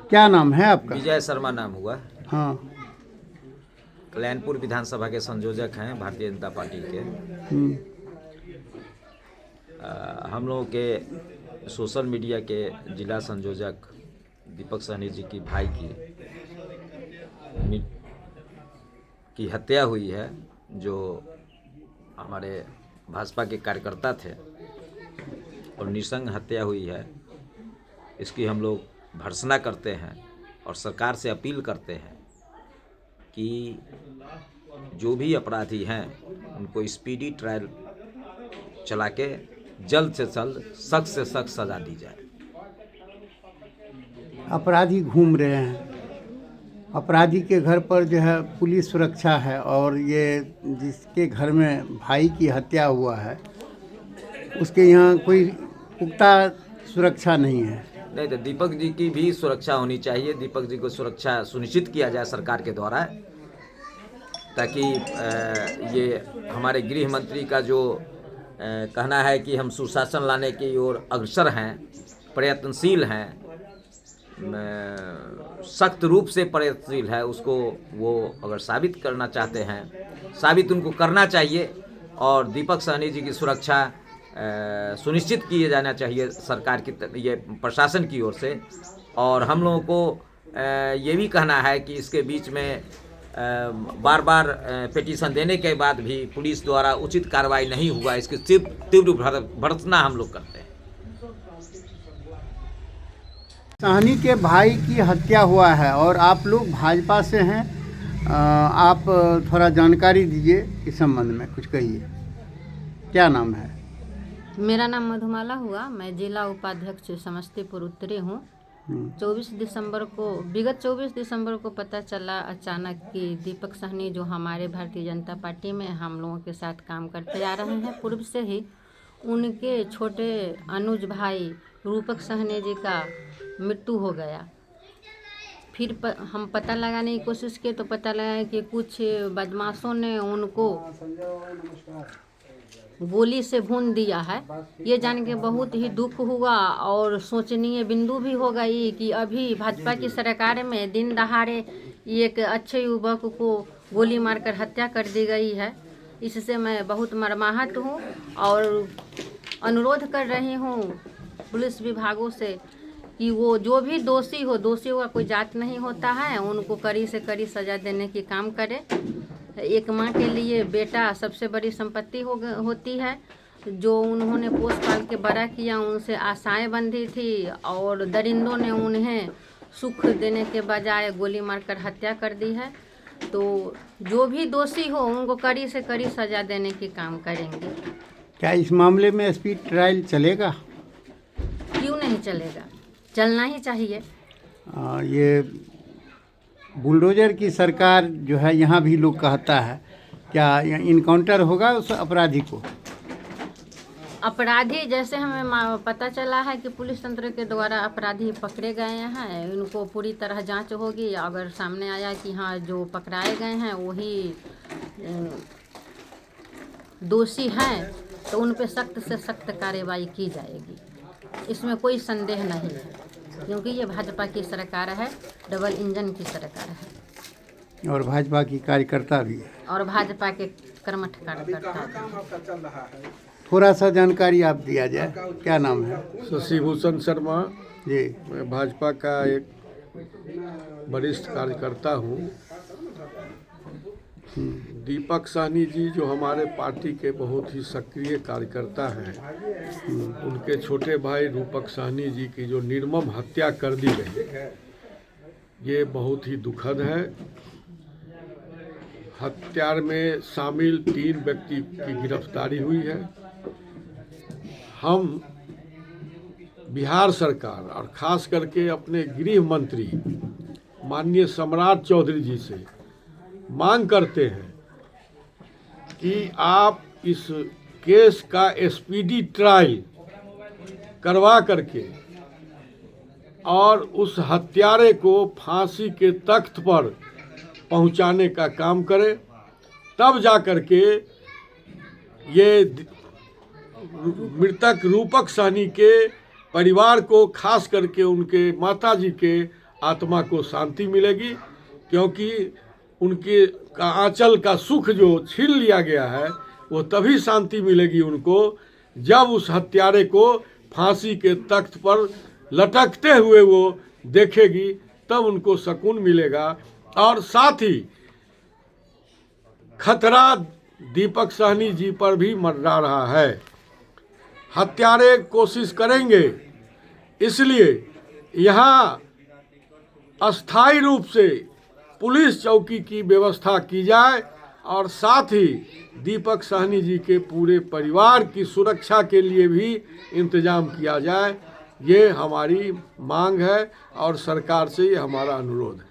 क्या नाम है आपका? विजय शर्मा नाम हुआ। हाँ। कल्याणपुर विधानसभा के संयोजक हैं भारतीय जनता पार्टी के। हम्म। हम लोगों के सोशल मीडिया के जिला संयोजक दीपक सहनी जी की भाई की हत्या हुई है, जो हमारे भाजपा के कार्यकर्ता थे, और नृशंस हत्या हुई है। इसकी हम लोग भर्त्सना करते हैं और सरकार से अपील करते हैं कि जो भी अपराधी हैं उनको स्पीडी ट्रायल चला के जल्द से जल्द सख्त से सख्त सजा दी जाए। अपराधी घूम रहे हैं, अपराधी के घर पर जो है पुलिस सुरक्षा है, और ये जिसके घर में भाई की हत्या हुआ है उसके यहाँ कोई पुख्ता सुरक्षा नहीं है। नहीं तो दीपक जी की भी सुरक्षा होनी चाहिए। दीपक जी को सुरक्षा सुनिश्चित किया जाए सरकार के द्वारा, ताकि ये हमारे गृह मंत्री का जो कहना है कि हम सुशासन लाने की ओर अग्रसर हैं, प्रयत्नशील हैं, सख्त रूप से प्रयत्नशील है, उसको वो अगर साबित करना चाहते हैं, साबित उनको करना चाहिए। और दीपक सहनी जी की सुरक्षा सुनिश्चित किए जाना चाहिए सरकार की ये प्रशासन की ओर से। और हम लोगों को ये भी कहना है कि इसके बीच में बार बार पिटीशन देने के बाद भी पुलिस द्वारा उचित कार्रवाई नहीं हुआ, इसकी तीव्र भर्त्सना हम लोग करते हैं। सहनी के भाई की हत्या हुआ है और आप लोग भाजपा से हैं, आप थोड़ा जानकारी दीजिए इस संबंध में, कुछ कहिए। क्या नाम है? मेरा नाम मधुमाला हुआ। मैं जिला उपाध्यक्ष समस्तीपुर उत्तरी हूँ। 24 दिसंबर को, विगत 24 दिसंबर को पता चला अचानक कि दीपक सहनी जो हमारे भारतीय जनता पार्टी में हम लोगों के साथ काम करते आ रहे हैं पूर्व से ही, उनके छोटे अनुज भाई रूपक सहनी जी का मृत्यु हो गया। फिर हम पता लगाने की कोशिश किए तो पता लगा कि कुछ बदमाशों ने उनको गोली से भून दिया है। ये जान के बहुत ही दुख हुआ और सोचनीय बिंदु भी हो गई कि अभी भाजपा की सरकार में दिन दहाड़े एक अच्छे युवक को गोली मारकर हत्या कर दी गई है। इससे मैं बहुत मर्माहत हूँ और अनुरोध कर रही हूँ पुलिस विभागों से कि वो जो भी दोषी हो, दोषियों का कोई जात नहीं होता है, उनको कड़ी से कड़ी सजा देने की काम करे। एक माँ के लिए बेटा सबसे बड़ी संपत्ति होती है। जो उन्होंने पोस पाल के बड़ा किया, उनसे आशाएं बंधी थी और दरिंदों ने उन्हें सुख देने के बजाय गोली मारकर हत्या कर दी है। तो जो भी दोषी हो उनको कड़ी से कड़ी सजा देने की काम करेंगे। क्या इस मामले में स्पीड ट्रायल चलेगा? क्यों नहीं चलेगा, चलना ही चाहिए। ये बुलडोजर की सरकार जो है यहाँ भी लोग कहता है, क्या इनकाउंटर होगा उस अपराधी को? अपराधी जैसे हमें पता चला है कि पुलिस तंत्र के द्वारा अपराधी पकड़े गए हैं, इनको पूरी तरह जांच होगी। अगर सामने आया कि हाँ जो पकड़ाए गए हैं वही दोषी हैं तो उन पे सख्त से सख्त कार्रवाई की जाएगी, इसमें कोई संदेह नहीं है। क्योंकि ये भाजपा की सरकार है, डबल इंजन की सरकार है, और भाजपा की कार्यकर्ता भी है, और भाजपा के कर्मठ कार्यकर्ता। थोड़ा सा जानकारी आप दिया जाए। क्या नाम है? शशिभूषण शर्मा जी। मैं भाजपा का एक वरिष्ठ कार्यकर्ता हूँ। दीपक सहनी जी जो हमारे पार्टी के बहुत ही सक्रिय कार्यकर्ता हैं, उनके छोटे भाई रूपक सहनी जी की जो निर्मम हत्या कर दी गई, ये बहुत ही दुखद है। हत्या में शामिल 3 व्यक्ति की गिरफ्तारी हुई है। हम बिहार सरकार और खास करके अपने गृह मंत्री माननीय सम्राट चौधरी जी से मांग करते हैं कि आप इस केस का स्पीडी ट्रायल करवा करके और उस हत्यारे को फांसी के तख्त पर पहुंचाने का काम करें, तब जा करके ये मृतक रूपक सहनी के परिवार को, खास करके उनके माताजी के आत्मा को शांति मिलेगी, क्योंकि उनके आंचल का सुख जो छीन लिया गया है वो तभी शांति मिलेगी उनको जब उस हत्यारे को फांसी के तख्त पर लटकते हुए वो देखेगी, तब उनको सुकून मिलेगा। और साथ ही खतरा दीपक साहनी जी पर भी मंडरा रहा है। हत्यारे कोशिश करेंगे, इसलिए यहाँ अस्थायी रूप से पुलिस चौकी की व्यवस्था की जाए और साथ ही दीपक साहनी जी के पूरे परिवार की सुरक्षा के लिए भी इंतजाम किया जाए। ये हमारी मांग है और सरकार से ये हमारा अनुरोध है।